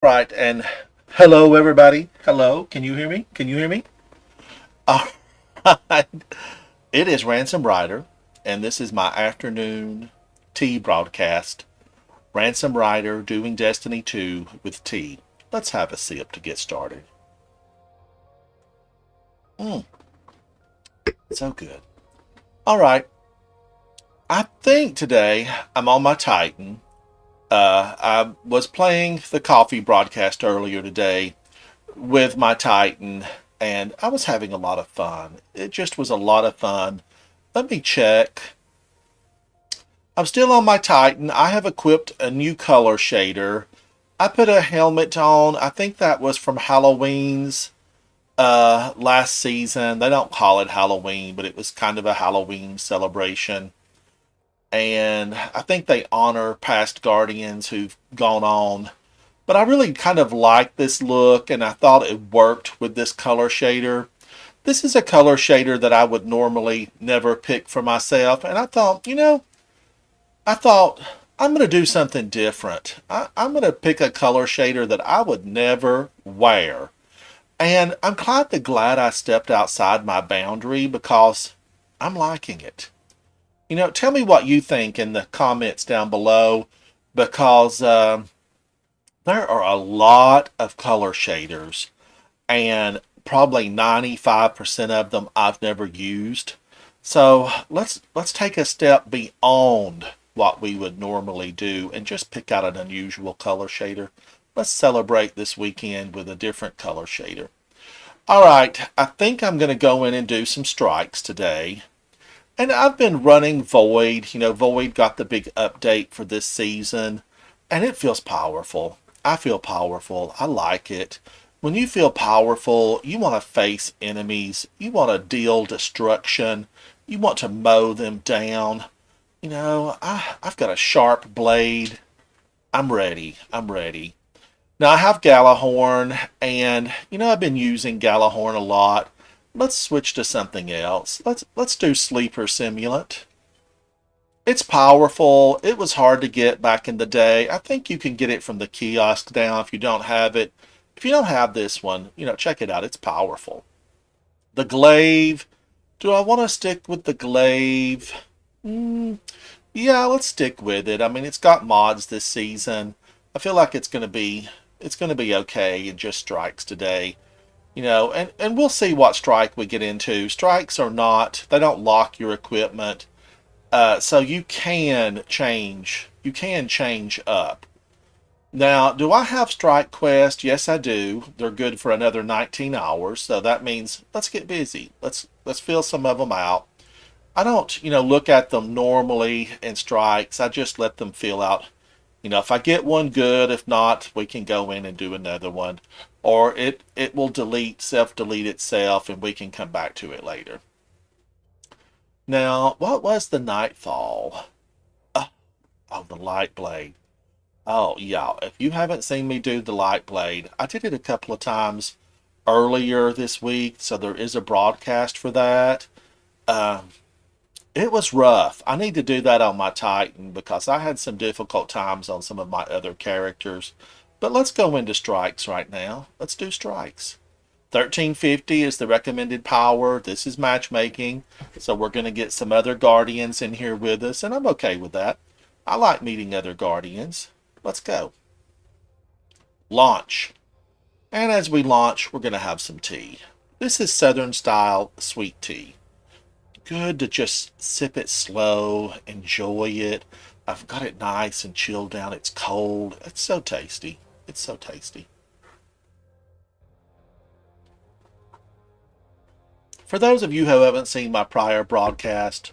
Right, and hello everybody. Hello, can you hear me? Can you hear me? All right. It is Ransom Rider, and this is my afternoon tea broadcast. Ransom Rider doing Destiny 2 with tea. Let's have a sip to get started. Mm, so good. All right. I think today I'm on my Titan. I was playing the coffee broadcast earlier today with my Titan, and I was having a lot of fun. It just was a lot of fun. Let me check. I'm still on my Titan. I have equipped a new color shader. I put a helmet on. I think that was from Halloween's last season. They don't call it Halloween, but it was kind of a Halloween celebration. And I think they honor past Guardians who've gone on. But I really kind of like this look, and I thought it worked with this color shader. This is a color shader that I would normally never pick for myself, and I thought I'm going to do something different. I'm going to pick a color shader that I would never wear. And I'm kind of glad I stepped outside my boundary because I'm liking it. Tell me what you think in the comments down below because there are a lot of color shaders and probably 95% of them I've never used. So let's take a step beyond what we would normally do and just pick out an unusual color shader. Let's celebrate this weekend with a different color shader. All right, I think I'm going to go in and do some strikes today. And I've been running Void. Void got the big update for this season, and it feels powerful. I feel powerful. I like it. When you feel powerful, you want to face enemies. You want to deal destruction. You want to mow them down. I've got a sharp blade. I'm ready. I'm ready. Now I have Galahorn, and I've been using Galahorn a lot. Let's switch to something else. Let's do Sleeper Simulant. It's powerful. It was hard to get back in the day. I think you can get it from the kiosk now if you don't have it. If you don't have this one, check it out. It's powerful. The Glaive. Do I want to stick with the Glaive? Yeah, let's stick with it. I mean, it's got mods this season. I feel like it's gonna be okay in just strikes today. And we'll see what strike we get into. Strikes are not, they don't lock your equipment. So you can change up. Now, do I have Strike Quest? Yes, I do. They're good for another 19 hours. So that means let's get busy. Let's fill some of them out. I don't, look at them normally in strikes. I just let them fill out. If I get one good, if not, we can go in and do another one. Or it will self-delete itself, and we can come back to it later. Now, what was the Nightfall? Oh, oh, the Light Blade. Oh, yeah. If you haven't seen me do the Light Blade, I did it a couple of times earlier this week, so there is a broadcast for that. Um, it was rough. I need to do that on my Titan because I had some difficult times on some of my other characters. But let's go into strikes right now. Let's do strikes. 1350 is the recommended power. This is matchmaking. So we're going to get some other Guardians in here with us, and I'm okay with that. I like meeting other Guardians. Let's go. Launch. And as we launch, we're going to have some tea. This is Southern style sweet tea. Good to just sip it slow, enjoy it. I've got it nice and chilled down. It's cold. It's so tasty. It's so tasty. For those of you who haven't seen my prior broadcast,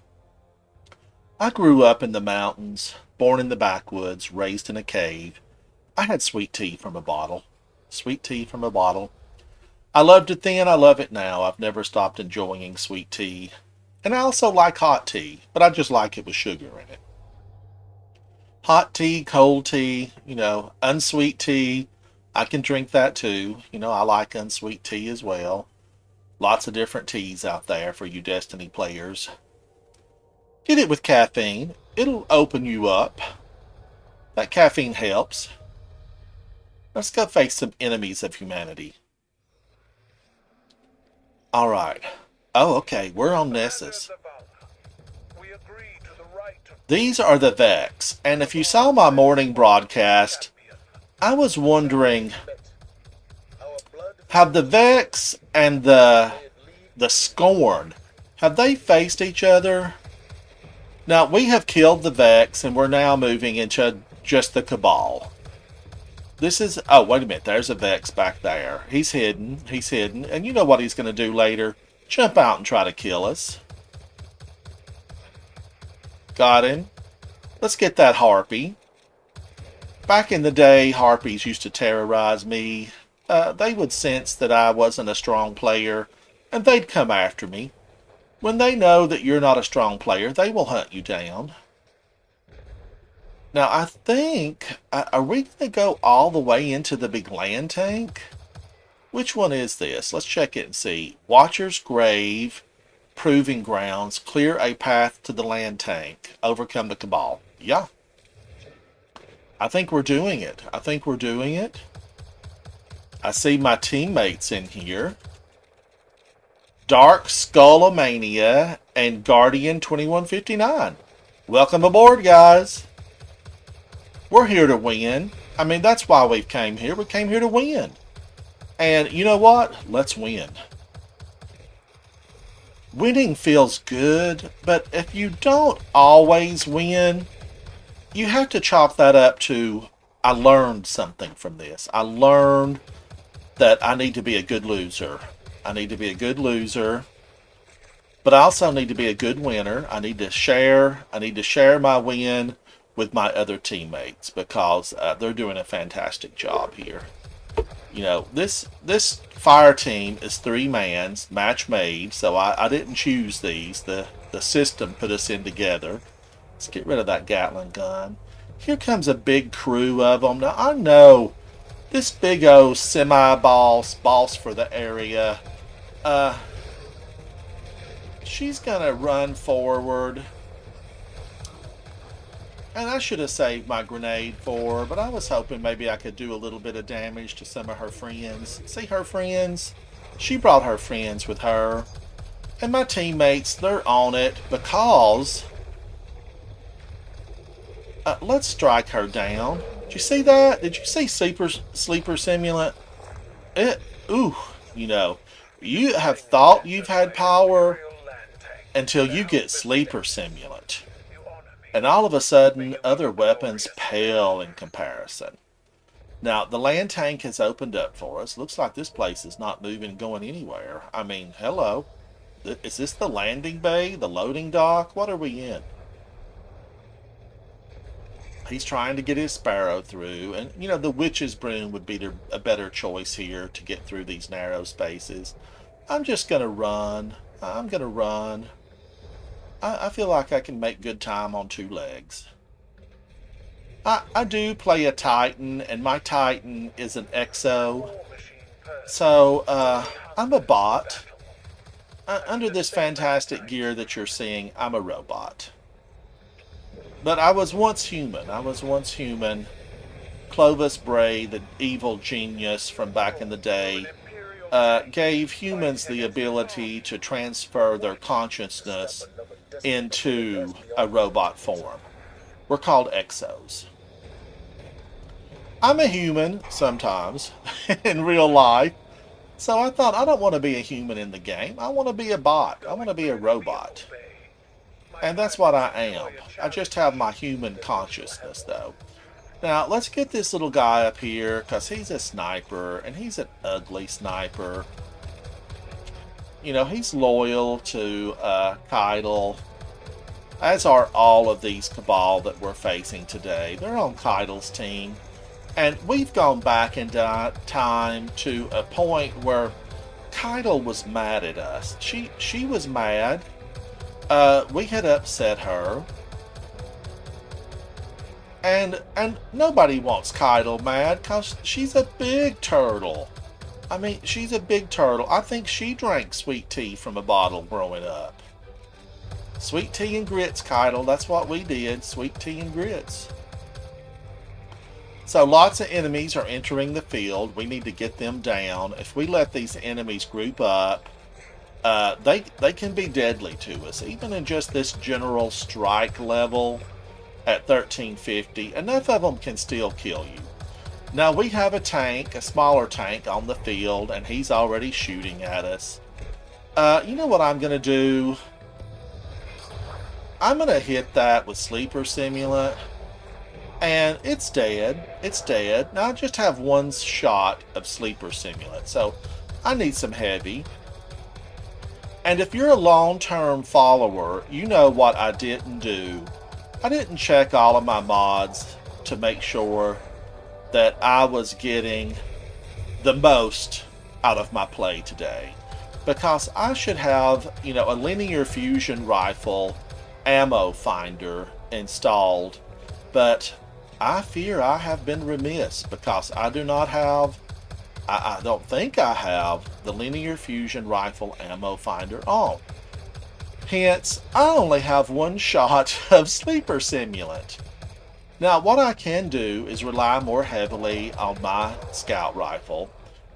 I grew up in the mountains, born in the backwoods, raised in a cave. I had sweet tea from a bottle. Sweet tea from a bottle. I loved it then, I love it now. I've never stopped enjoying sweet tea. And I also like hot tea, but I just like it with sugar in it. Hot tea, cold tea, unsweet tea. I can drink that too. I like unsweet tea as well. Lots of different teas out there for you Destiny players. Get it with caffeine. It'll open you up. That caffeine helps. Let's go face some enemies of humanity. Alright. Oh, okay. We're on Nessus. These are the Vex. And if you saw my morning broadcast, I was wondering, have the Vex and the Scorn, have they faced each other? Now, we have killed the Vex, and we're now moving into just the Cabal. This is... Oh, wait a minute. There's a Vex back there. He's hidden. He's hidden. And you know what he's going to do later? Jump out and try to kill us. Got him. Let's get that Harpy. Back in the day, Harpies used to terrorize me. They would sense that I wasn't a strong player, and they'd come after me. When they know that you're not a strong player, they will hunt you down. Now, I think... are we going to go all the way into the big land tank? Which one is this? Let's check it and see. Watcher's Grave, Proving Grounds, clear a path to the land tank, overcome the Cabal. Yeah. I think we're doing it. I think we're doing it. I see my teammates in here. Dark Skullomania and Guardian 2159. Welcome aboard, guys. We're here to win. I mean, that's why we came here. We came here to win. And you know what? Let's win. Winning feels good, but if you don't always win, you have to chalk that up to, I learned something from this. I learned that I need to be a good loser. I need to be a good loser, but I also need to be a good winner. I need to share my win with my other teammates because they're doing a fantastic job here. You know, this fire team is 3 mans, match made, so I didn't choose these. The system put us in together. Let's get rid of that Gatling gun. Here comes a big crew of them. Now, I know this big old semi-boss for the area. She's gonna run forward. And I should have saved my grenade for her, but I was hoping maybe I could do a little bit of damage to some of her friends. See her friends? She brought her friends with her. And my teammates, they're on it because... let's strike her down. Did you see that? Did you see Sleeper Simulant? Ooh, you know, you have thought you've had power until you get Sleeper Simulant. And all of a sudden, other weapons pale in comparison. Now, the land tank has opened up for us. Looks like this place is not moving, going anywhere. I mean, hello. Is this the landing bay? The loading dock? What are we in? He's trying to get his Sparrow through. And, you know, the Witch's Broom would be a better choice here to get through these narrow spaces. I'm just going to run. I'm going to run. I feel like I can make good time on 2 legs. I do play a Titan, and my Titan is an Exo. So, I'm a bot. Under this fantastic gear that you're seeing, I'm a robot. But I was once human. I was once human. Clovis Bray, the evil genius from back in the day, gave humans the ability to transfer their consciousness into a robot form. We're called Exos. I'm a human sometimes in real life. So I thought, I don't want to be a human in the game. I want to be a bot. I want to be a robot. And that's what I am. I just have my human consciousness, though. Now, let's get this little guy up here, because he's a sniper, and he's an ugly sniper. You know, he's loyal to Keitel, as are all of these Cabal that we're facing today. They're on Keitel's team. And we've gone back in time to a point where Keitel was mad at us. She was mad. We had upset her. And nobody wants Keitel mad because she's a big turtle. I mean, she's a big turtle. I think she drank sweet tea from a bottle growing up. Sweet tea and grits, Keitel. That's what we did. Sweet tea and grits. So lots of enemies are entering the field. We need to get them down. If we let these enemies group up, they can be deadly to us. Even in just this general strike level at 1350, enough of them can still kill you. Now we have a tank, a smaller tank on the field, and he's already shooting at us. You know what I'm going to do? I'm going to hit that with Sleeper Simulant. And it's dead. It's dead. Now I just have one shot of Sleeper Simulant. So I need some heavy. And if you're a long-term follower, you know what I didn't do. I didn't check all of my mods to make sure that I was getting the most out of my play today. Because I should have, you know, a linear fusion rifle ammo finder installed. But I fear I have been remiss because I do not have, I don't think I have the linear fusion rifle ammo finder on. Hence, I only have one shot of Sleeper Simulant. Now, what I can do is rely more heavily on my scout rifle,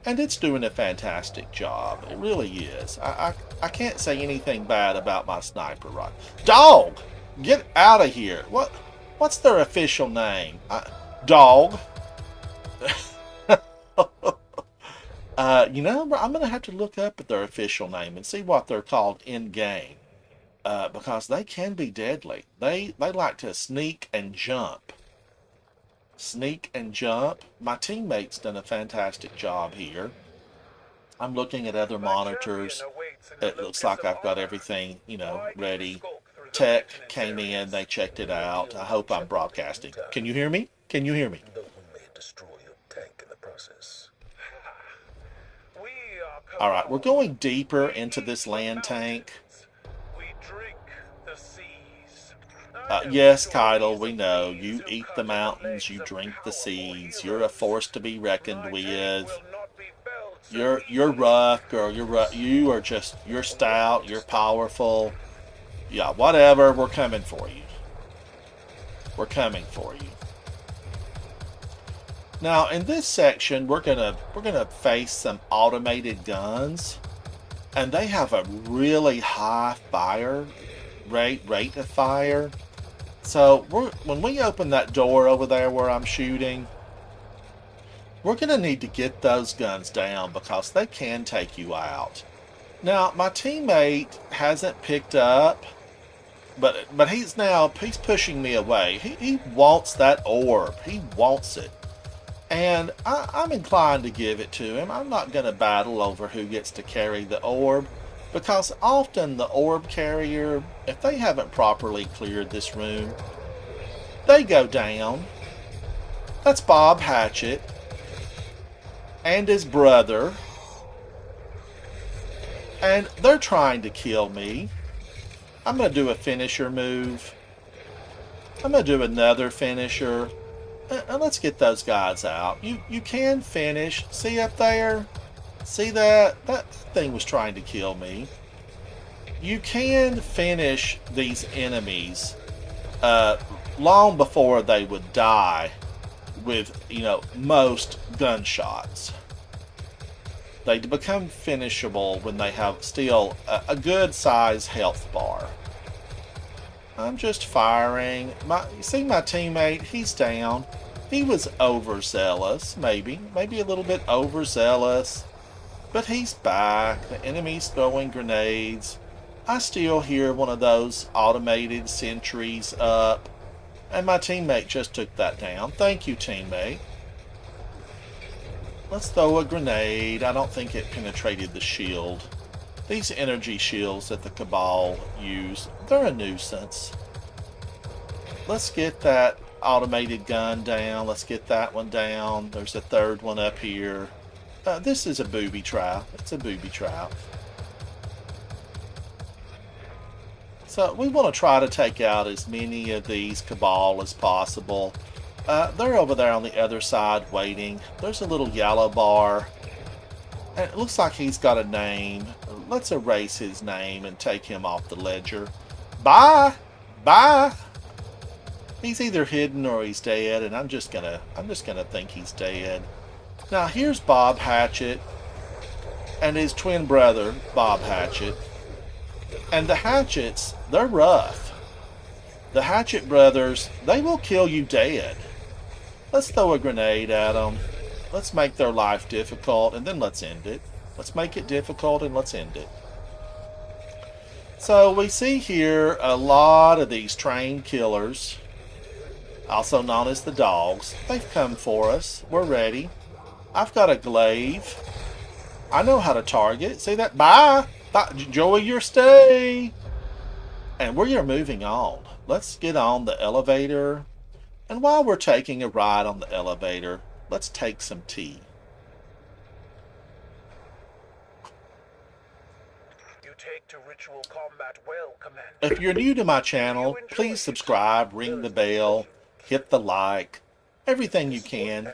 and it's doing a fantastic job. It really is. I can't say anything bad about my sniper rifle. Dog! Get out of here! What's their official name? Dog? You know, I'm going to have to look up at their official name and see what they're called in-game. Because they can be deadly. They like to sneak and jump. Sneak and jump. My teammate's done a fantastic job here. I'm looking at other monitors. It looks like I've got everything, you know, ready. Tech came in, they checked it out. I hope I'm broadcasting. Can you hear me? Can you hear me? Alright, we're going deeper into this land tank. Yes, Keitel, we know. You eat the mountains, you drink the seas. You're a force to be reckoned with. You're rough, girl. You're rough. You're stout. You're powerful. Yeah, whatever. We're coming for you. We're coming for you. Now, in this section, we're gonna face some automated guns, and they have a really high fire rate of fire. So when we open that door over there where I'm shooting, we're going to need to get those guns down because they can take you out. Now, my teammate hasn't picked up, but he's pushing me away. He wants that orb. He wants it. And I'm inclined to give it to him. I'm not going to battle over who gets to carry the orb. Because often the orb carrier, if they haven't properly cleared this room, they go down. That's Bob Hatchett and his brother. And they're trying to kill me. I'm going to do a finisher move. I'm going to do another finisher. And let's get those guys out. You can finish. See up there? See that? That thing was trying to kill me. You can finish these enemies long before they would die with, you know, most gunshots. They become finishable when they have still a good size health bar. I'm just firing. You see my teammate? He's down. He was overzealous, maybe a little bit overzealous. But he's back. The enemy's throwing grenades. I still hear one of those automated sentries up. And my teammate just took that down. Thank you, teammate. Let's throw a grenade. I don't think it penetrated the shield. These energy shields that the Cabal use, they're a nuisance. Let's get that automated gun down. Let's get that one down. There's a third one up here. This is a booby trap. It's a booby trap. So we want to try to take out as many of these Cabal as possible. They're over there on the other side waiting. There's a little yellow bar. And it looks like he's got a name. Let's erase his name and take him off the ledger. Bye! Bye! He's either hidden or he's dead, and I'm just gonna think he's dead. Now here's Bob Hatchet and his twin brother, Bob Hatchet. And the Hatchets, they're rough. The Hatchet brothers, they will kill you dead. Let's throw a grenade at them. Let's make their life difficult, and then let's end it. Let's make it difficult, and let's end it. So we see here a lot of these trained killers, also known as the dogs. They've come for us. We're ready. I've got a glaive. I know how to target. See that? Bye! Bye. Enjoy your stay! And we are moving on. Let's get on the elevator. And while we're taking a ride on the elevator, let's take some tea. You take to ritual combat well, Commander. If you're new to my channel, please subscribe, ring the bell, hit the like, everything you can.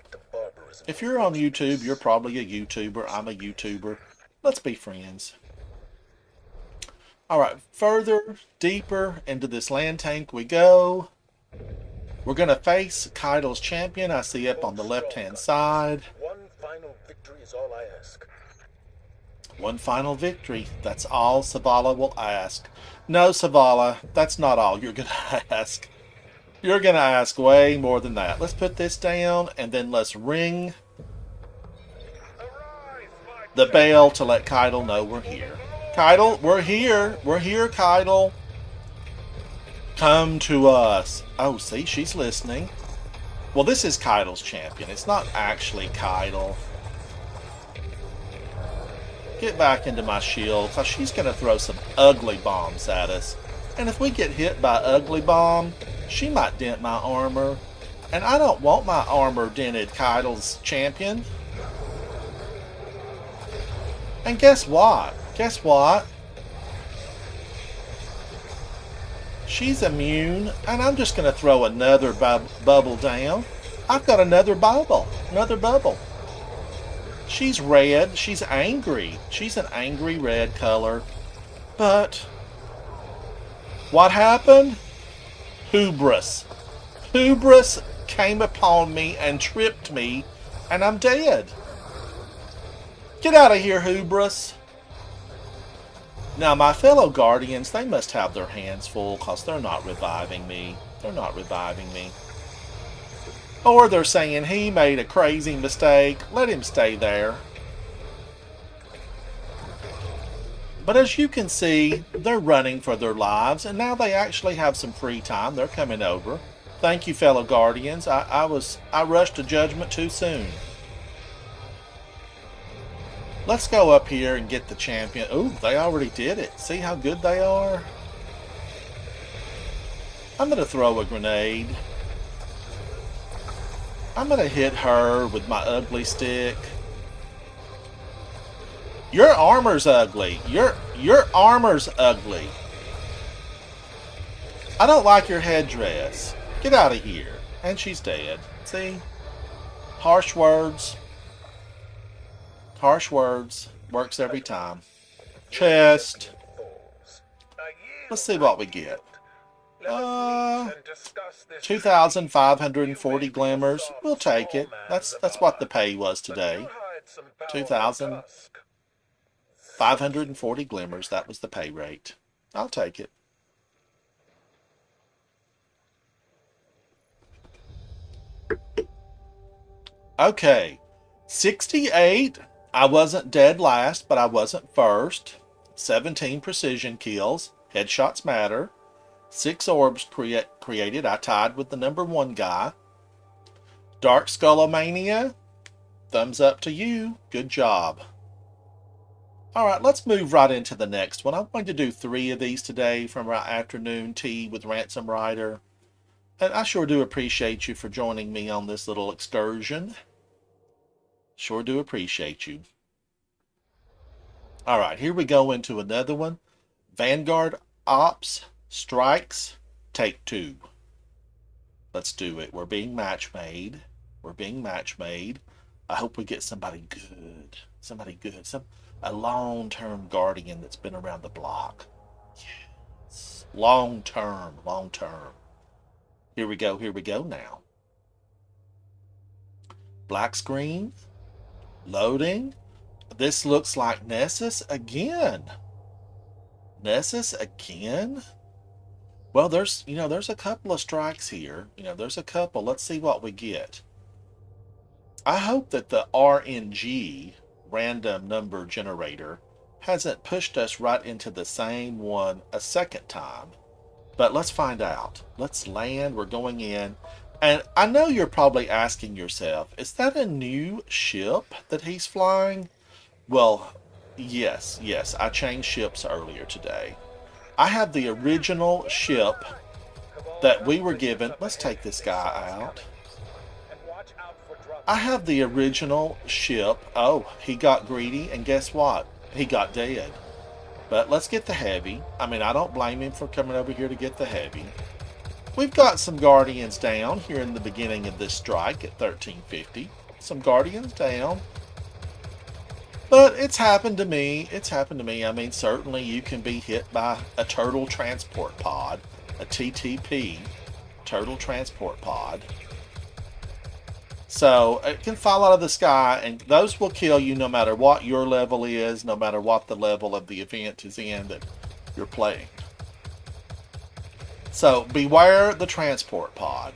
If you're on YouTube, you're probably a YouTuber. I'm a YouTuber. Let's be friends. Alright, further, deeper into this land tank we go. We're going to face Kaido's champion, I see up on the left-hand side. One final victory is all I ask. One final victory. That's all Zavala will ask. No, Zavala, that's not all you're going to ask. You're going to ask way more than that. Let's put this down, and then let's ring the bell to let Kaido know we're here. Kaido, we're here. We're here, Kaido. Come to us. Oh, see, she's listening. Well, this is Kaido's champion. It's not actually Kaido. Get back into my shield, because she's going to throw some ugly bombs at us. And if we get hit by ugly bomb, she might dent my armor. And I don't want my armor dented, Kaido's champion. And guess what? Guess what? She's immune, and I'm just going to throw another bubble down. I've got another bubble. Another bubble. She's red. She's angry. She's an angry red color. But what happened? Hubris. Hubris came upon me and tripped me, and I'm dead. Get out of here, Hubris. Now, my fellow Guardians, they must have their hands full because they're not reviving me. They're not reviving me. Or they're saying he made a crazy mistake. Let him stay there. But as you can see, they're running for their lives, and now they actually have some free time. They're coming over. Thank you, fellow Guardians. I rushed to judgment too soon. Let's go up here and get the champion. Ooh, they already did it. See how good they are? I'm going to throw a grenade. I'm going to hit her with my ugly stick. Your armor's ugly. Your armor's ugly. I don't like your headdress. Get out of here. And she's dead. See? Harsh words. Harsh words. Works every time. Chest. Let's see what we get. 2,540 glimmers. We'll take it. That's what the pay was today. 2,540 glimmers. That was the pay rate. I'll take it. Okay. 68. I wasn't dead last, but I wasn't first. 17 precision kills. Headshots matter. 6 orbs created. I tied with the number 1 guy. Dark Skullomania. Thumbs up to you. Good job. Alright, let's move right into the next one. I'm going to do 3 of these today from our afternoon tea with Ransom Rider. And I sure do appreciate you for joining me on this little excursion. Sure do appreciate you. Alright, here we go into another one. Vanguard Ops Strikes, take 2. Let's do it. We're being match made. We're being match made. I hope we get somebody good. Somebody good. A long-term Guardian that's been around the block. Yes. Long-term. Long-term. Here we go now. Black screen. Loading. This looks like Nessus again. Nessus again? Well, there's a couple of strikes here. There's a couple. Let's see what we get. I hope that the RNG, random number generator, hasn't pushed us right into the same one a second time. But let's find out. Let's land. We're going in. And I know you're probably asking yourself, is that a new ship that he's flying? Well, yes. I changed ships earlier today. I have the original ship that we were given. Let's take this guy out. I have the original ship. Oh, he got greedy, and guess what? He got dead. But let's get the heavy. I mean, I don't blame him for coming over here to get the heavy. We've got some Guardians down here in the beginning of this strike at 1350. Some Guardians down. But it's happened to me. It's happened to me. I mean, certainly you can be hit by a turtle transport pod, a TTP, turtle transport pod. So it can fall out of the sky, and those will kill you no matter what your level is, no matter what the level of the event is in that you're playing. So beware the transport pod.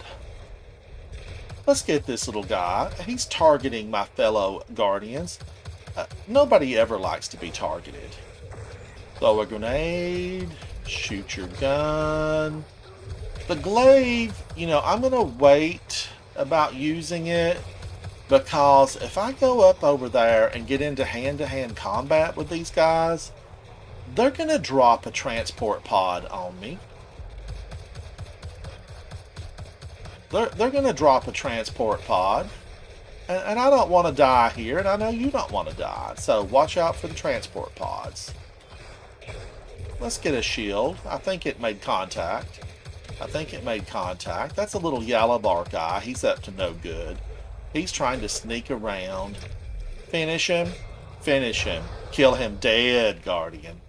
Let's get this little guy. He's targeting my fellow Guardians. Nobody ever likes to be targeted. Throw a grenade. Shoot your gun. The glaive, I'm going to wait about using it, because if I go up over there and get into hand-to-hand combat with these guys, they're going to drop a transport pod on me. They're going to drop a transport pod. And I don't want to die here, and I know you don't want to die. So watch out for the transport pods. Let's get a shield. I think it made contact. That's a little yellow bar guy. He's up to no good. He's trying to sneak around. Finish him. Kill him dead, Guardian.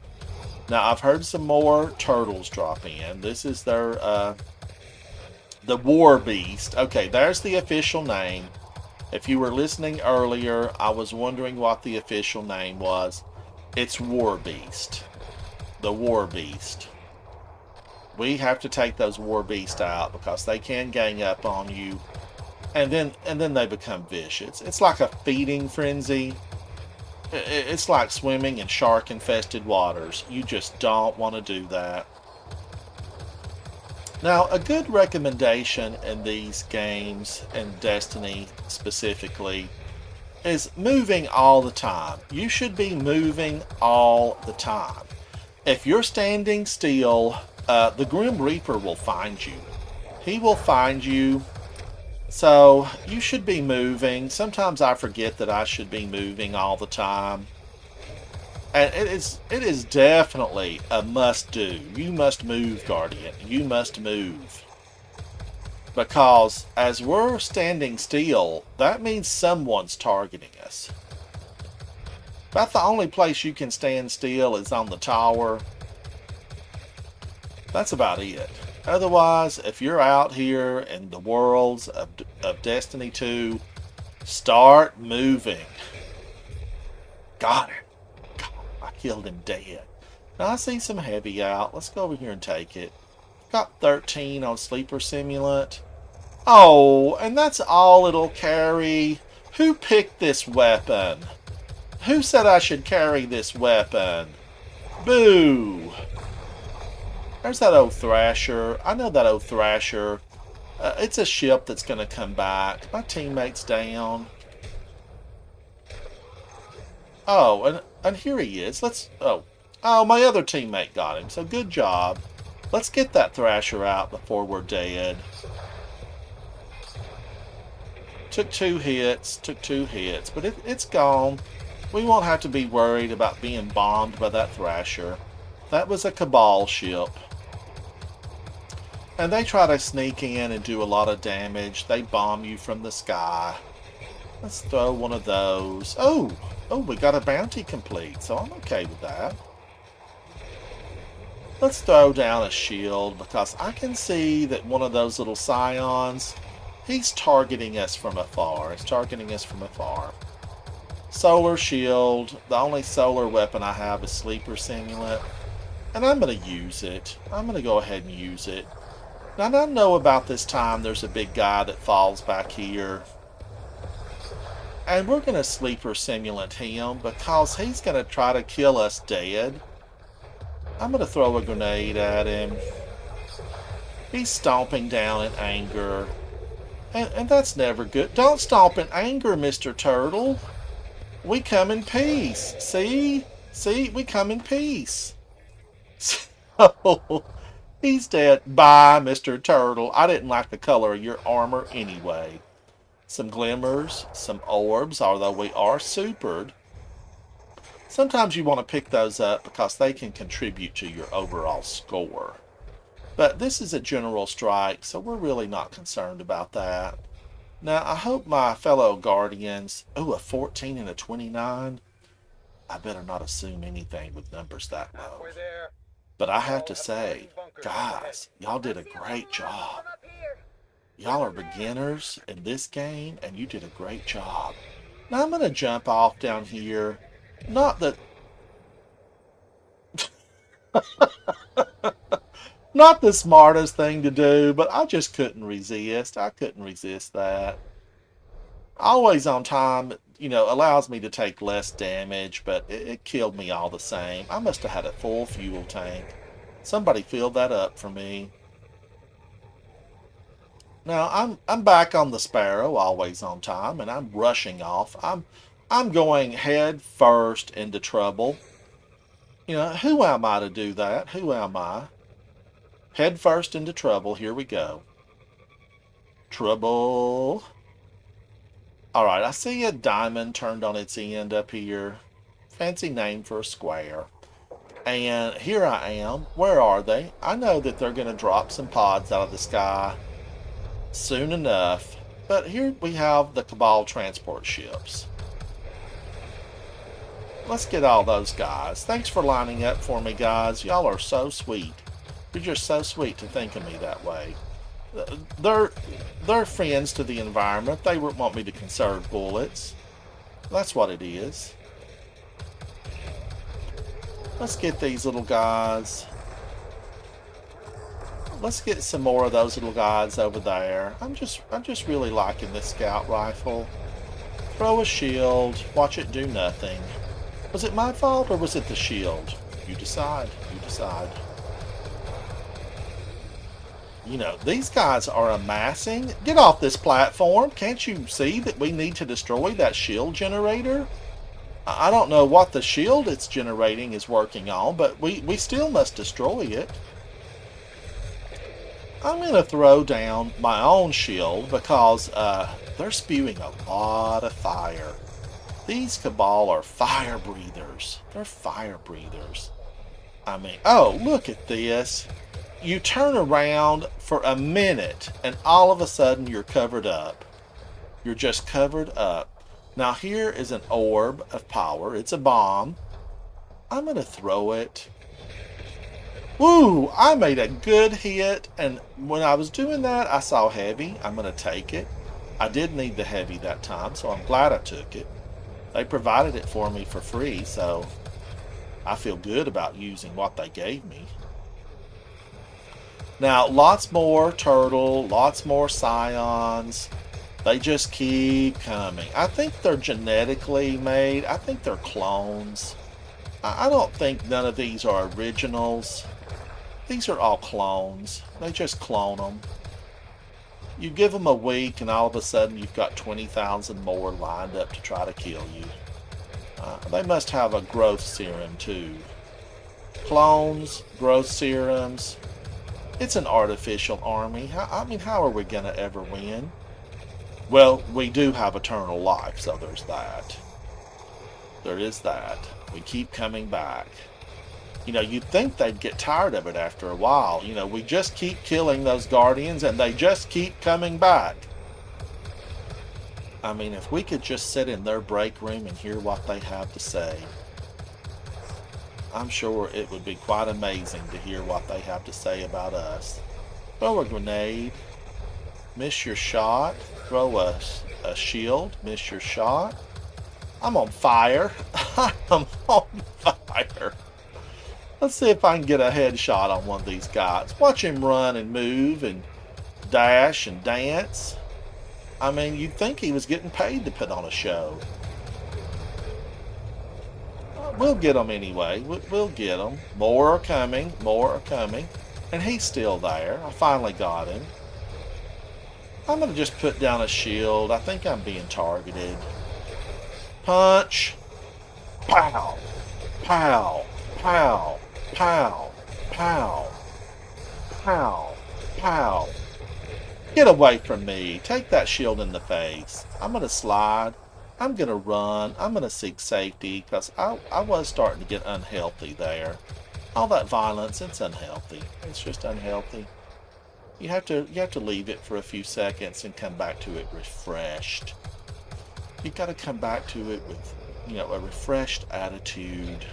Now, I've heard some more turtles drop in. This is their, the War Beast. Okay, there's the official name. If you were listening earlier, I was wondering what the official name was. It's War Beast. The War Beast. We have to take those War Beasts out because they can gang up on you, and then they become vicious. It's like a feeding frenzy. It's like swimming in shark-infested waters. You just don't want to do that. Now, a good recommendation in these games, and Destiny specifically, is moving all the time. You should be moving all the time. If you're standing still, the Grim Reaper will find you. He will find you. So, you should be moving. Sometimes I forget that I should be moving all the time. And it is definitely a must-do. You must move, Guardian. You must move. Because as we're standing still, that means someone's targeting us. About the only place you can stand still is on the tower. That's about it. Otherwise, if you're out here in the worlds of Destiny 2, start moving. Got it. Killed him dead. Now I see some heavy out. Let's go over here and take it. Got 13 on Sleeper Simulant. Oh, and that's all it'll carry. Who picked this weapon? Who said I should carry this weapon? Boo! There's that old Thrasher. I know that old Thrasher. It's a ship that's going to come back. My teammate's down. Oh, and here he is. Oh, my other teammate got him. So good job. Let's get that Thrasher out before we're dead. Took two hits, but it's gone. We won't have to be worried about being bombed by that Thrasher. That was a Cabal ship. And they try to sneak in and do a lot of damage. They bomb you from the sky. Let's throw one of those. Oh, we got a bounty complete, so I'm okay with that. Let's throw down a shield because I can see that one of those little scions, he's targeting us from afar. He's targeting us from afar. Solar shield. The only solar weapon I have is Sleeper Simulant. And I'm going to use it. I'm going to go ahead and use it. Now, I know about this time there's a big guy that falls back here. And we're going to Sleeper Simulant him because he's going to try to kill us dead. I'm going to throw a grenade at him. He's stomping down in anger. And that's never good. Don't stomp in anger, Mr. Turtle. We come in peace. See? See? We come in peace. So, he's dead. Bye, Mr. Turtle. I didn't like the color of your armor anyway. Some glimmers, some orbs, although we are supered. Sometimes you want to pick those up because they can contribute to your overall score. But this is a general strike, so we're really not concerned about that. Now, I hope my fellow Guardians... Oh, a 14 and a 29? I better not assume anything with numbers that low. But I have to say, guys, y'all did a great job. Y'all are beginners in this game, and you did a great job. Now, I'm going to jump off down here. Not that... Not the smartest thing to do, but I just couldn't resist. I couldn't resist that. Always on time, you know, allows me to take less damage, but it killed me all the same. I must have had a full fuel tank. Somebody filled that up for me. Now, I'm back on the Sparrow, always on time, and I'm rushing off. I'm going head first into trouble. You know, who am I to do that? Who am I? Head first into trouble. Here we go. Trouble. Alright, I see a diamond turned on its end up here. Fancy name for a square. And here I am. Where are they? I know that they're going to drop some pods out of the sky soon enough. But here we have the Cabal transport ships. Let's get all those guys. Thanks for lining up for me, guys. Y'all are so sweet. You're just so sweet to think of me that way. They're friends to the environment. They want me to conserve bullets. That's what it is. Let's get these little guys. Let's get some more of those little guys over there. I'm just really liking this scout rifle. Throw a shield. Watch it do nothing. Was it my fault or was it the shield? You decide. You decide. You know, these guys are amassing. Get off this platform. Can't you see that we need to destroy that shield generator? I don't know what the shield it's generating is working on, but we still must destroy it. I'm going to throw down my own shield because they're spewing a lot of fire. These Cabal are fire breathers. They're fire breathers. I mean, oh, look at this. You turn around for a minute and all of a sudden you're covered up. You're just covered up. Now here is an orb of power. It's a bomb. I'm going to throw it. Woo! I made a good hit, and when I was doing that, I saw heavy. I'm going to take it. I did need the heavy that time, so I'm glad I took it. They provided it for me for free, so I feel good about using what they gave me. Now, lots more turtle, lots more scions. They just keep coming. I think they're genetically made. I think they're clones. I don't think none of these are originals. These are all clones. They just clone them. You give them a week and all of a sudden you've got 20,000 more lined up to try to kill you. They must have a growth serum too. Clones, growth serums. It's an artificial army. I mean, how are we going to ever win? Well, we do have eternal life, so there's that. There is that. We keep coming back. You know, you'd think they'd get tired of it after a while. You know, we just keep killing those Guardians and they just keep coming back. I mean, if we could just sit in their break room and hear what they have to say. I'm sure it would be quite amazing to hear what they have to say about us. Throw a grenade, miss your shot. Throw a shield, miss your shot. I'm on fire. I'm on fire. Let's see if I can get a headshot on one of these guys. Watch him run and move and dash and dance. I mean, you'd think he was getting paid to put on a show. We'll get him anyway. We'll get him. More are coming. More are coming. And he's still there. I finally got him. I'm going to just put down a shield. I think I'm being targeted. Punch. Pow. Pow. Pow. Pow. Pow. Pow. Pow. Get away from me. Take that shield in the face. I'm going to slide. I'm going to run. I'm going to seek safety because I was starting to get unhealthy there. All that violence, it's unhealthy. It's just unhealthy. You have to leave it for a few seconds and come back to it refreshed. You've got to come back to it with, a refreshed attitude.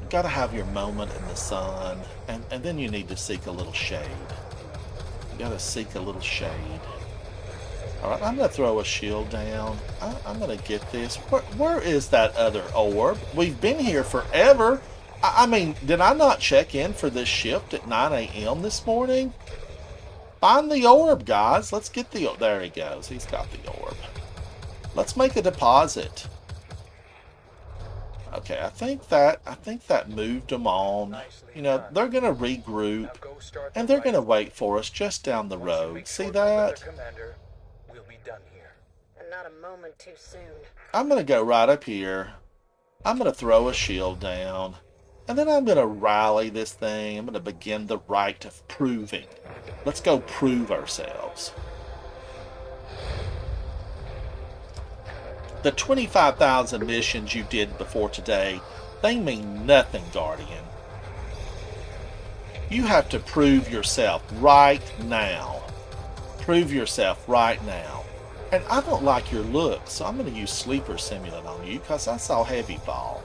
You've got to have your moment in the sun, and then you need to seek a little shade. You got to seek a little shade. Alright, I'm going to throw a shield down. I'm going to get this. Where is that other orb? We've been here forever. I mean, did I not check in for this shift at 9 a.m. this morning? Find the orb, guys. Let's get the orb. There he goes. He's got the orb. Let's make a deposit. Okay, I think that moved them on. They're going to regroup, and they're going to wait for us just down the road. See that? We'll be done here. And not a moment too soon. I'm going to go right up here. I'm going to throw a shield down. And then I'm going to rally this thing. I'm going to begin the rite of proving. Let's go prove ourselves. The 25,000 missions you did before today, they mean nothing, Guardian. You have to prove yourself right now. Prove yourself right now. And I don't like your look, so I'm going to use Sleeper Simulant on you because I saw Heavy Ball.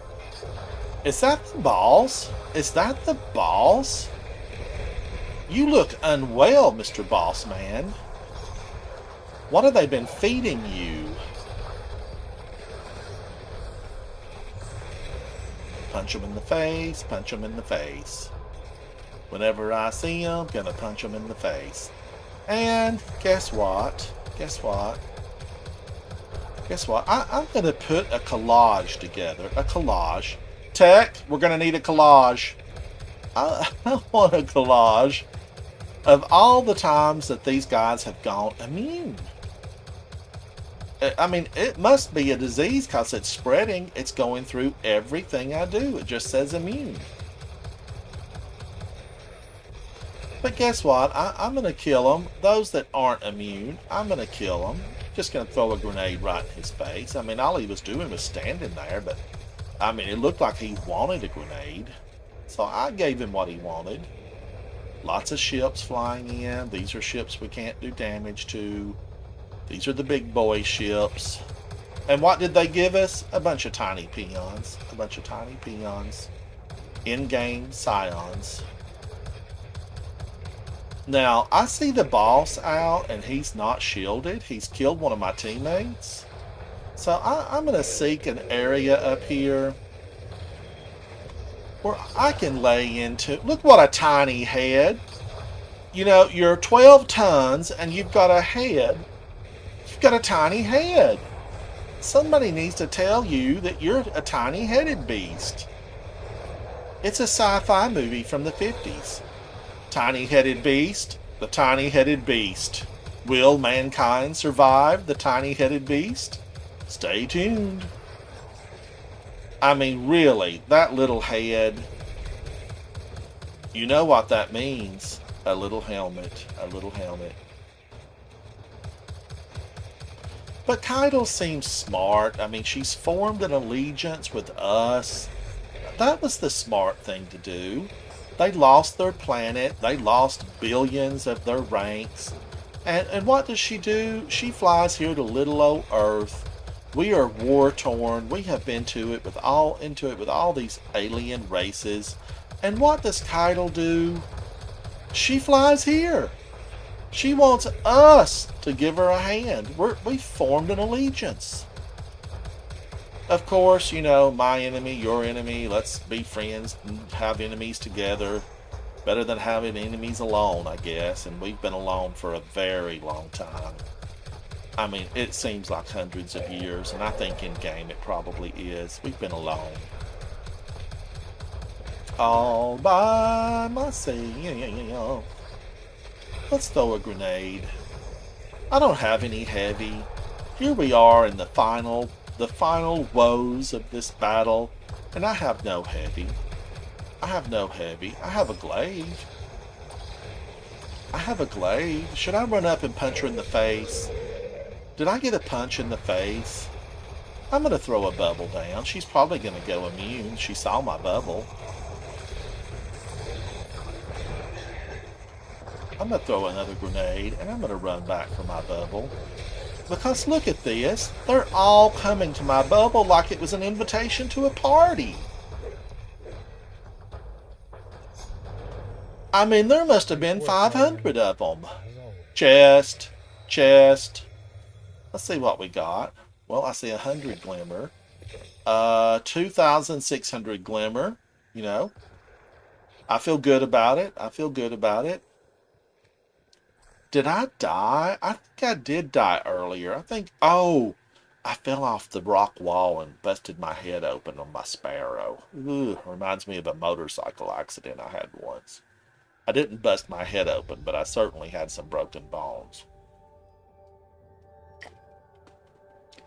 Is that the balls? Is that the balls? You look unwell, Mr. Boss Man. What have they been feeding you? Punch him in the face, punch him in the face. Whenever I see him, gonna punch him in the face. And guess what? Guess what? Guess what? I'm gonna put a collage together. A collage. Tech, we're going to need a collage. I want a collage of all the times that these guys have gone immune. I mean, it must be a disease because it's spreading. It's going through everything I do. It just says immune. But guess what? I'm going to kill them. Those that aren't immune, I'm going to kill them. Just going to throw a grenade right in his face. I mean, all he was doing was standing there, but I mean, it looked like he wanted a grenade. So I gave him what he wanted. Lots of ships flying in. These are ships we can't do damage to. These are the big boy ships. And what did they give us? A bunch of tiny peons. A bunch of tiny peons. In-game scions. Now, I see the boss out and he's not shielded. He's killed one of my teammates. So I'm going to seek an area up here where I can lay into... Look what a tiny head. You're 12 tons and you've got a head. You've got a tiny head. Somebody needs to tell you that you're a tiny-headed beast. It's a sci-fi movie from the 50s. Tiny-headed beast, the tiny-headed beast. Will mankind survive the tiny-headed beast? Stay tuned. I mean, really, that little head. You know what that means. A little helmet. A little helmet. But Keitel seems smart. I mean, she's formed an allegiance with us. That was the smart thing to do. They lost their planet. They lost billions of their ranks. And what does she do? She flies here to little old Earth. We are war torn. We have been into it with all these alien races. And what does Keitel do? She flies here. She wants us to give her a hand. We formed an allegiance. Of course, you know, my enemy, your enemy. Let's be friends and have enemies together. Better than having enemies alone, I guess. And we've been alone for a very long time. I mean, it seems like hundreds of years, and I think in game it probably is. We've been alone. All by myself. Let's throw a grenade. I don't have any heavy. Here we are in the final woes of this battle, and I have no heavy. I have no heavy. I have a glaive. I have a glaive. Should I run up and punch her in the face? Did I get a punch in the face? I'm going to throw a bubble down. She's probably going to go immune. She saw my bubble. I'm going to throw another grenade, and I'm going to run back for my bubble. Because look at this. They're all coming to my bubble like it was an invitation to a party. I mean, there must have been 500 of them. Chest. Let's see what we got. Well, I see 100 glimmer. 2,600 glimmer. You know. I feel good about it. Did I die? I think I did die earlier. Oh, I fell off the rock wall and busted my head open on my Sparrow. Ooh, reminds me of a motorcycle accident I had once. I didn't bust my head open, but I certainly had some broken bones.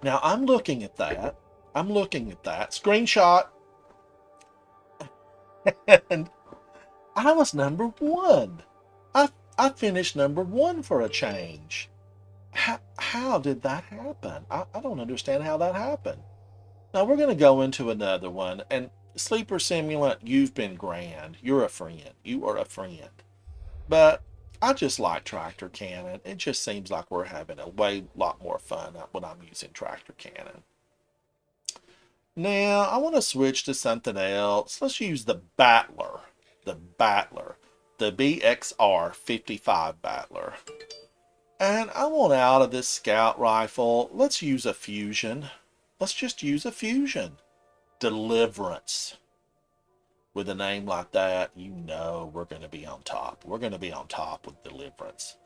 Now, I'm looking at that. Screenshot. And I was number 1. I finished number 1 for a change. How did that happen? I don't understand how that happened. Now, we're going to go into another one. And Sleeper Simulant, you've been grand. You're a friend. You are a friend. But I just like Tractor Cannon. It just seems like we're having a lot more fun when I'm using Tractor Cannon. Now, I want to switch to something else. Let's use the Battler. The BXR 55 Battler. And I want out of this scout rifle. Let's use a fusion. Let's just use a fusion. Deliverance. With a name like that, you know we're going to be on top. We're going to be on top with Deliverance.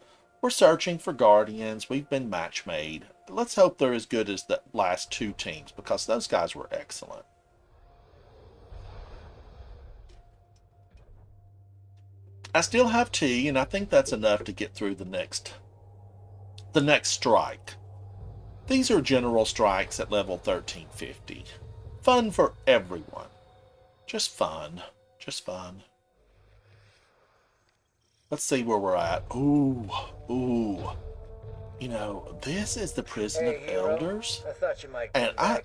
We're searching for Guardians. We've been match made. Let's hope they're as good as the last 2 teams, because those guys were excellent. I still have T, and I think that's enough to get through the next strike. These are general strikes at level 1350. Fun for everyone. Just fun. Let's see where we're at. Ooh. You know, this is the Prison of Elders. And I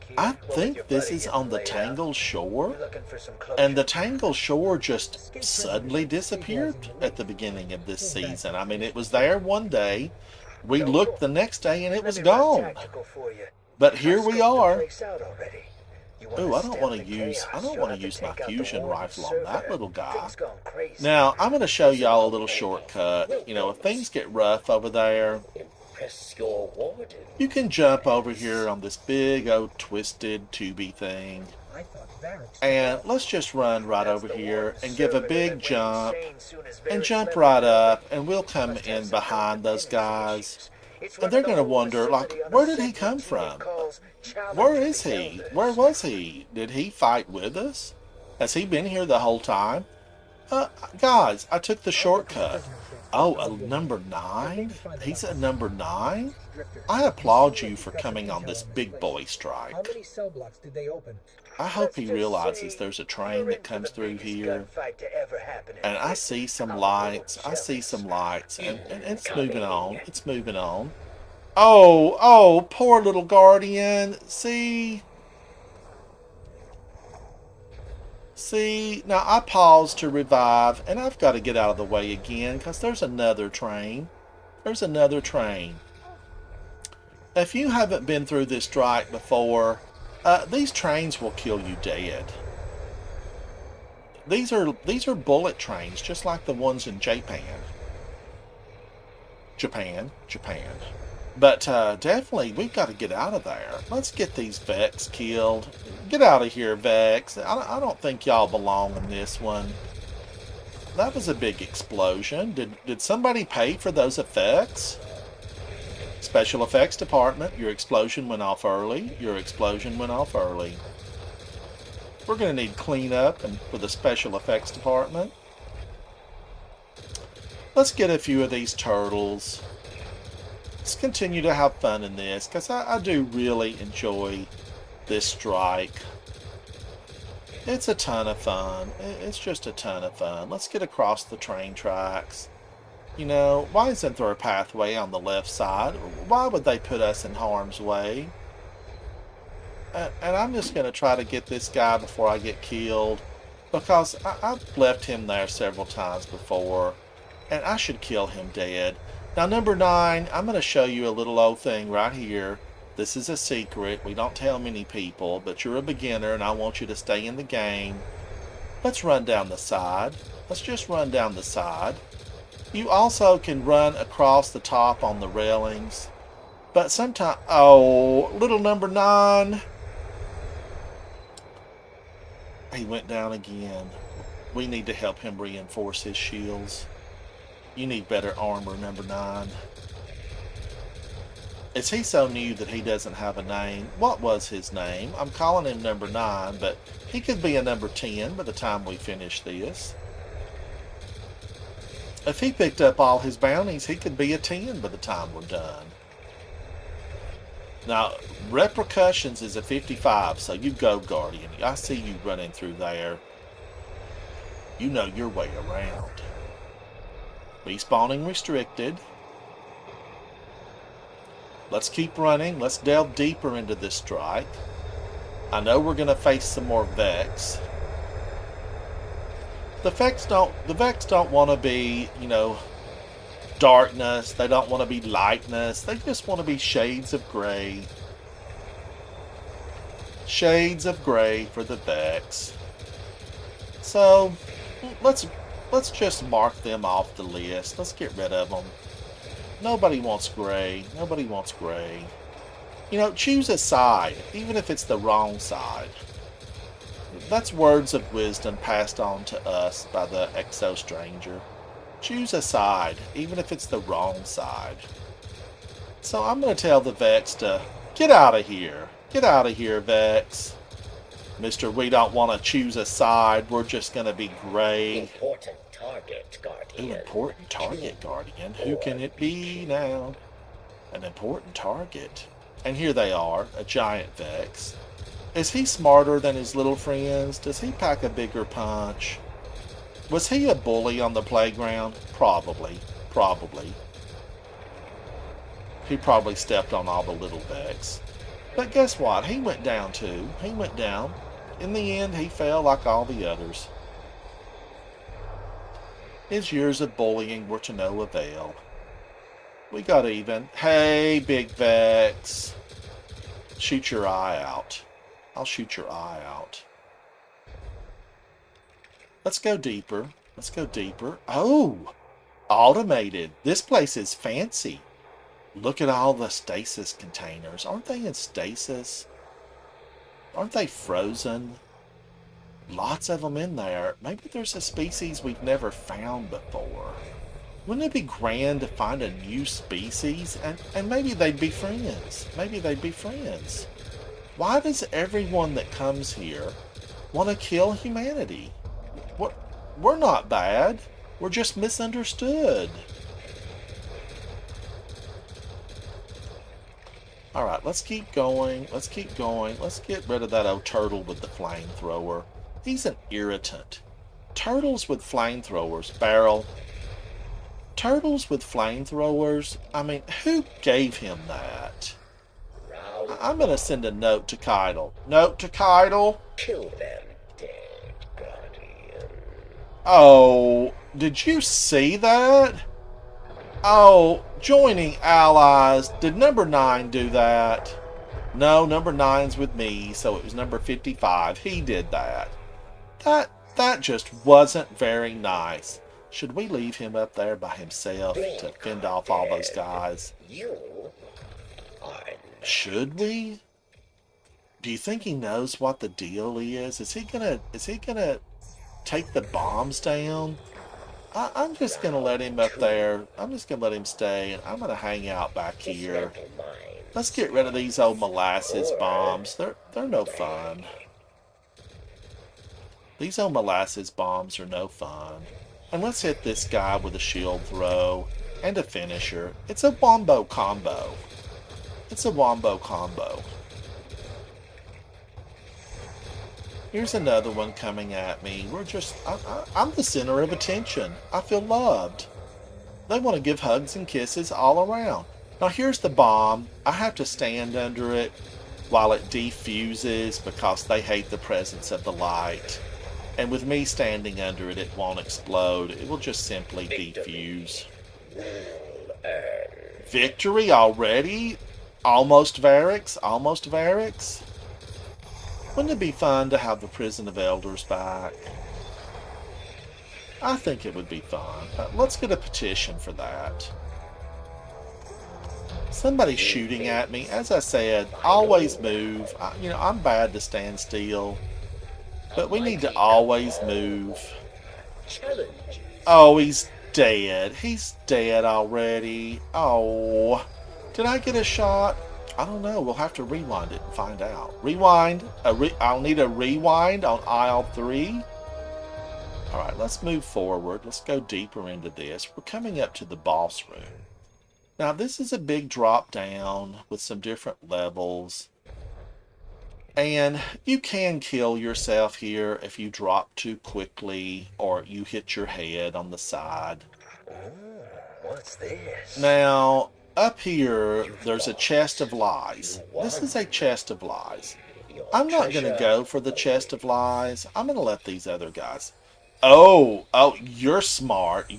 think this is on the Tangle Shore. And the Tangle Shore just suddenly disappeared at the beginning of this season. I mean, it was there one day. We looked the next day and it was gone. But here we are. Ooh, I don't want to use my fusion rifle on that little guy. Now, I'm going to show y'all a little shortcut. You know, if things get rough over there, you can jump over here on this big old twisted tubey thing. And let's just run right over here and give a big jump and jump right up, and we'll come in behind those guys. And they're going to wonder, like, where did he come from? Where is he? Where was he? Did he fight with us? Has he been here the whole time? Guys, I took the shortcut. Oh, a number 9? He's a number 9? I applaud you for coming on this big boy strike. I hope he realizes there's a train that comes through here. And I see some lights. And it's moving on. Oh, poor little Guardian. See, now I paused to revive, and I've got to get out of the way again, because there's another train. If you haven't been through this strike before, these trains will kill you dead. These are bullet trains, just like the ones in Japan. Japan. But definitely, we've got to get out of there. Let's get these Vex killed. Get out of here, Vex. I don't think y'all belong in this one. That was a big explosion. Did somebody pay for those effects? Special Effects Department, your explosion went off early. Your explosion went off early. We're going to need cleanup and for the Special Effects Department. Let's get a few of these turtles. Let's continue to have fun in this, because I do really enjoy this strike. It's a ton of fun. It's just a ton of fun. Let's get across the train tracks. You know, why isn't there a pathway on the left side? Why would they put us in harm's way? And I'm just going to try to get this guy before I get killed, because I've left him there several times before, and I should kill him dead. Now, number 9, I'm going to show you a little old thing right here. This is a secret. We don't tell many people, but you're a beginner, and I want you to stay in the game. Let's run down the side. Let's just run down the side. You also can run across the top on the railings. But sometimes... Oh, little number 9. He went down again. We need to help him reinforce his shields. You need better armor, number 9. Is he so new that he doesn't have a name? What was his name? I'm calling him number 9, but he could be a number 10 by the time we finish this. If he picked up all his bounties, he could be a 10 by the time we're done. Now, Repercussions is a 55, so you go, Guardian. I see you running through there. You know your way around. Respawning restricted. Let's keep running. Let's delve deeper into this strike. I know we're going to face some more Vex. The Vex don't want to be, you know, darkness. They don't want to be lightness. They just want to be shades of gray. Shades of gray for the Vex. So, let's just mark them off the list. Let's get rid of them. Nobody wants gray. Nobody wants gray. You know, choose a side, even if it's the wrong side. That's words of wisdom passed on to us by the Exo Stranger. Choose a side, even if it's the wrong side. So I'm going to tell the Vex to get out of here. Get out of here, Vex. Mr. We don't want to choose a side. We're just going to be gray. Important target, Guardian. An important target, Guardian. Who can it be now? An important target. And here they are, a giant Vex. Is he smarter than his little friends? Does he pack a bigger punch? Was he a bully on the playground? Probably. Probably. He probably stepped on all the little Vex. But guess what? He went down too. He went down. In the end, he fell like all the others. His years of bullying were to no avail. We got even. Hey, Big Vex. Shoot your eye out. I'll shoot your eye out. Let's go deeper. Let's go deeper. Oh! Automated. This place is fancy. Look at all the stasis containers. Aren't they in stasis? Aren't they frozen? Lots of them in there. Maybe there's a species we've never found before. Wouldn't it be grand to find a new species? And maybe they'd be friends. Maybe they'd be friends. Why does everyone that comes here want to kill humanity? We're not bad. We're just misunderstood. Alright, let's keep going. Let's keep going. Let's get rid of that old turtle with the flamethrower. He's an irritant. Turtles with flamethrowers, Barrel. Turtles with flamethrowers? I mean, who gave him that? I'm going to send a note to Keitel. Note to Keitel. Kill them dead, Guardian. Oh, did you see that? Oh, Joining allies. Did number 9 do that? No, number 9's with me, so it was number 55. He did that. That just wasn't very nice. Should we leave him up there by himself to fend off all those guys? You are Should we? Do you think he knows what the deal is? Is he gonna take the bombs down? I'm just gonna let him up there. I'm just gonna let him stay, and I'm gonna hang out back here. dismantle mines. Let's get rid of these old molasses bombs. They're no fun. These old molasses bombs are no fun. And let's hit this guy with a shield throw and a finisher. It's a wombo combo. It's a wombo combo. Here's another one coming at me. I'm the center of attention. I feel loved. They want to give hugs and kisses all around. Now here's the bomb. I have to stand under it while it defuses because they hate the presence of the light. And with me standing under it, it won't explode. It will just simply defuse. Victory already? Almost Varix? Almost Varix? Wouldn't it be fun to have the Prison of Elders back? I think it would be fun. Let's get a petition for that. Somebody's shooting at me. As I said, always move. I'm bad to stand still. But we need to always move. Challenge. Oh, he's dead. He's dead already. Oh. Did I get a shot? I don't know. We'll have to rewind it and find out. Rewind. I'll need a rewind on aisle 3. Alright, let's move forward. Let's go deeper into this. We're coming up to the boss room. Now, this is a big drop down with some different levels. And you can kill yourself here if you drop too quickly or you hit your head on the side. What's this? Now, up here, there's a chest of lies. This is a chest of lies. I'm not going to go for the chest of lies. I'm going to let these other guys. Oh, you're smart.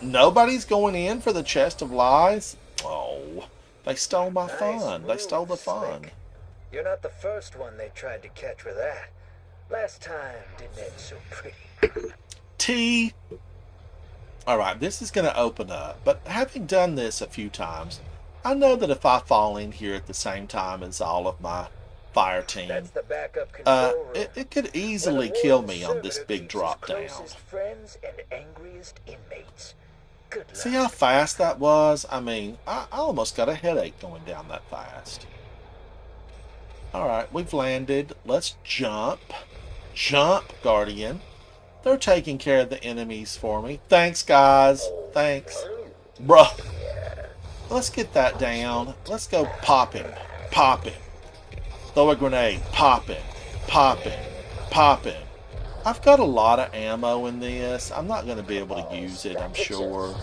Nobody's going in for the chest of lies? Oh, they stole my fun. They stole the fun. You're not the first one they tried to catch with that. Last time didn't end so pretty. T. Alright, this is going to open up. But having done this a few times, I know that if I fall in here at the same time as all of my fire team, That's the backup control room. it could easily Where the kill warden me on this Surtur big keeps drop his down. closest friends and angriest inmates. Good luck. See how fast that was? I mean, I almost got a headache going down that fast. Alright, we've landed. Let's jump. Jump, Guardian. They're taking care of the enemies for me. Thanks, guys. Thanks. Bruh. Let's get that down. Let's go pop him. Pop him. Throw a grenade. Pop him. Pop him. Pop him. I've got a lot of ammo in this. I'm not going to be able to use it, I'm sure.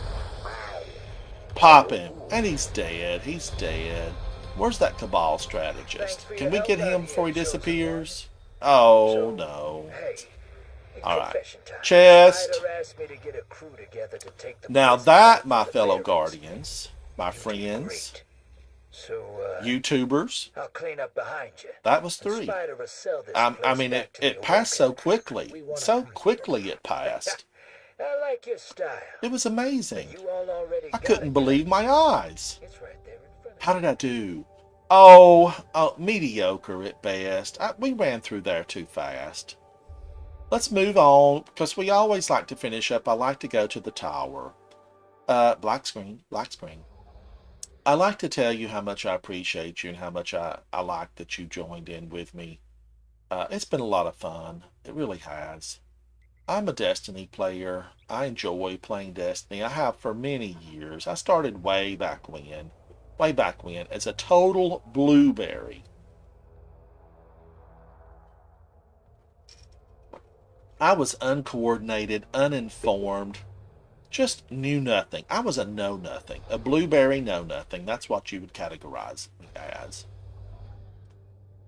Pop him. And he's dead. He's dead. Where's that Cabal strategist? Can we get him before he disappears? Oh, no. Hey, Alright. confession time. Chest. Ryder asked me to get a crew together to take the Now place that, back my for the fellow Varys. Guardians, my friends, Great. So, YouTubers, I'll clean up behind you. that was And 3. Spider will sell this I place mean, back to it the passed so Awoken. quickly. We wanna So breathe. quickly it passed. I like your style. It was amazing. You all already I got couldn't it. believe my eyes. It's right there in front of How did I do? Oh, mediocre at best. We ran through there too fast. Let's move on, because we always like to finish up. I like to go to the tower. Black screen, black screen. I like to tell you how much I appreciate you and how much I like that you joined in with me. It's been a lot of fun. It really has. I'm a Destiny player. I enjoy playing Destiny. I have for many years. I started way back when, as a total blueberry. I was uncoordinated, uninformed, just knew nothing. I was a know-nothing, a blueberry know-nothing. That's what you would categorize me as.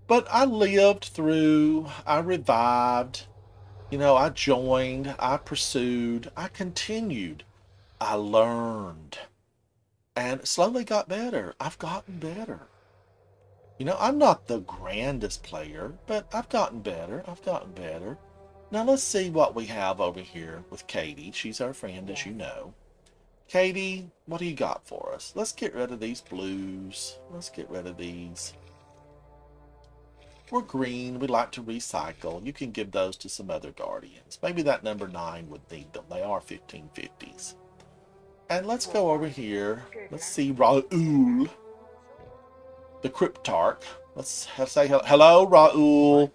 But I lived through, I revived, I joined, I pursued, I continued, I learned. and slowly got better. I've gotten better. You know, I'm not the grandest player, but I've gotten better. I've gotten better. Now let's see what we have over here with Katie. She's our friend, as you know. Katie, what do you got for us? Let's get rid of these blues. Let's get rid of these. We're green. We like to recycle. You can give those to some other guardians. Maybe that number 9 would need them. They are 1550s. And let's go over here. Let's see Raul, the Cryptarch. Let's say hello, Raul.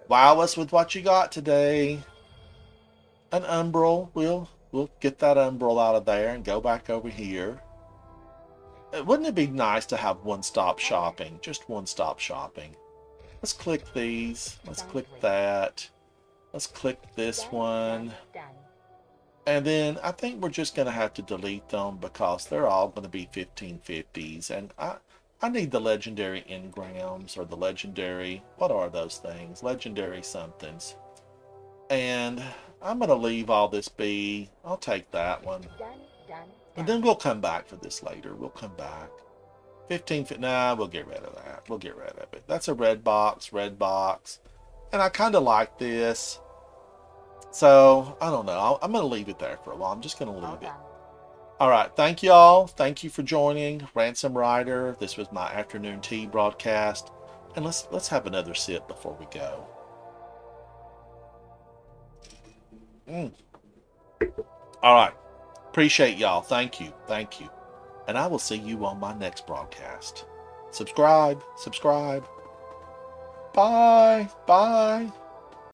Wow us with what you got today. An Umbral. We'll get that Umbral out of there and go back over here. Wouldn't it be nice to have one-stop shopping? Just one-stop shopping. Let's click these. Let's click that. Let's click this one. And then I think we're just going to have to delete them because they're all going to be 1550s. And I need the legendary engrams or the legendary, what are those things? Legendary somethings. And I'm going to leave all this be. I'll take that one. And then we'll come back for this later. We'll come back. 15, nah, we'll get rid of that. We'll get rid of it. That's a red box. And I kind of like this. So, I don't know. I'm going to leave it there for a while. I'm just going to leave it. All right. Thank you all. Thank you for joining Ransom Rider. This was my afternoon tea broadcast. And let's have another sip before we go. All right. Appreciate y'all. Thank you. Thank you. And I will see you on my next broadcast. Subscribe. Bye. Bye.